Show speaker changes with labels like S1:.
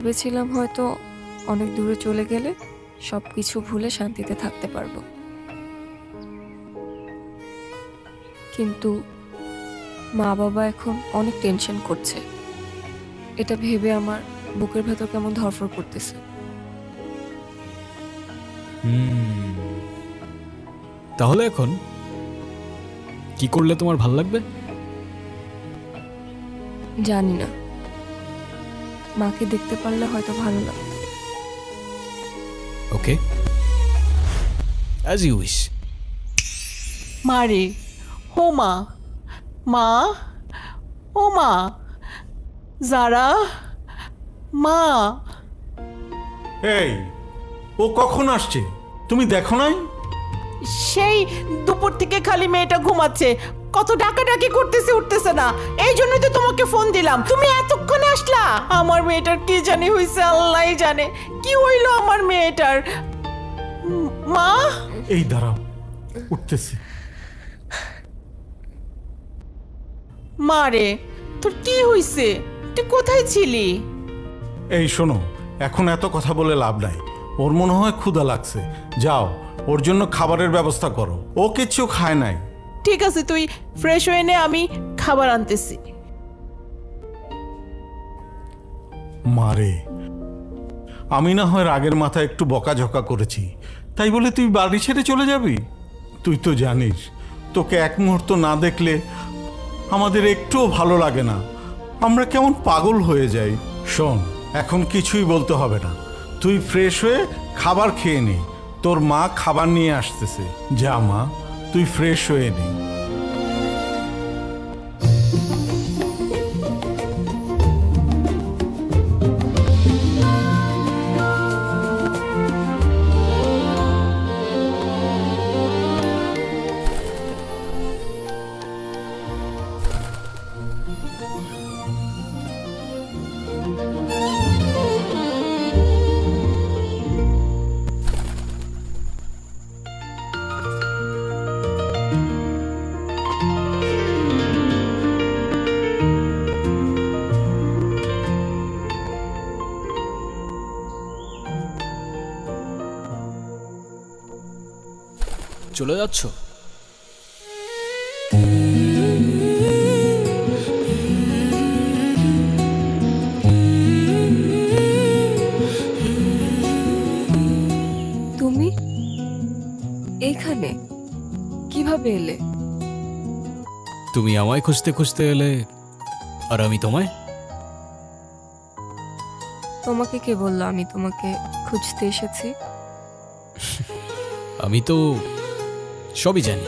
S1: ভেবেছিলাম হয়তো অনেক দূরে চলে গেলে সবকিছু ভুলে শান্তিতে থাকতে পারবো, কিন্তু মা বাবা এখন অনেক টেনশন করছে। এটা ভেবে আমার বুকের ভেতর কেমন ধড়ফড় করতেছে।
S2: তাহলে এখন কি করলে তোমার ভাল লাগবে?
S1: জানি না, মাকে দেখতে পারলে হয়তো ভালো লাগতো।
S2: ওকে, অ্যাজ ইউ উইশ।
S3: মারে, ও মা, মা, ও মা, যারা, মা।
S4: এই, ও কখন আসছে তুমি দেখো নাই?
S3: সেই দুপুর থেকে খালি মেয়েটা ঘুমাচ্ছে, কত ডাকাডাকি করতেছে, উঠতেছে না। এই জন্যই তো তোমাকে ফোন দিলাম, তুমি এতক্ষণে আসলা। আমার মেয়েটার কি জানি হইছে, আল্লাহই জানে কি হইলো আমার মেয়েটার। মা,
S4: এই দাঁড়াও, উঠতেছি।
S3: মারে, তোর কি হইছে? তুই কোথায় ছিলি?
S4: এই শোনো, এখন এত কথা বলে লাভ নাই। ওর মনে হয় ক্ষুধা লাগছে, যাও ওর জন্য খাবারের ব্যবস্থা করো। ও কিচ্ছু খায় নাই।
S3: ঠিক আছে, তুই ফ্রেশ হয়ে নে, আমি খাবার আনতেছি।
S4: মারে, আমি না হয় রাগের মাথায় একটু বকাঝকা করেছি, তাই বলে তুই বাড়ি ছেড়ে চলে যাবি? তুই তো জানিস, তোকে এক মুহূর্ত না দেখলে আমাদের একটুও ভালো লাগে না, আমরা কেমন পাগল হয়ে যাই। শোন, এখন কিছুই বলতে হবে না, তুই ফ্রেশ হয়ে খাবার খেয়ে নে। তোর মা খাবার নিয়ে আসতেছে। যা মা, তুই ফ্রেশ হয়ে নে।
S2: চলে যাচ্ছ?
S1: তুমি এইখানে কিভাবে এলে?
S2: তুমি আমায় খুঁজতে খুঁজতে এলে, আর আমি তোমায়।
S1: তোমাকে কে বললো আমি তোমাকে খুঁজতে এসেছি?
S2: আমি তো সবই জানি।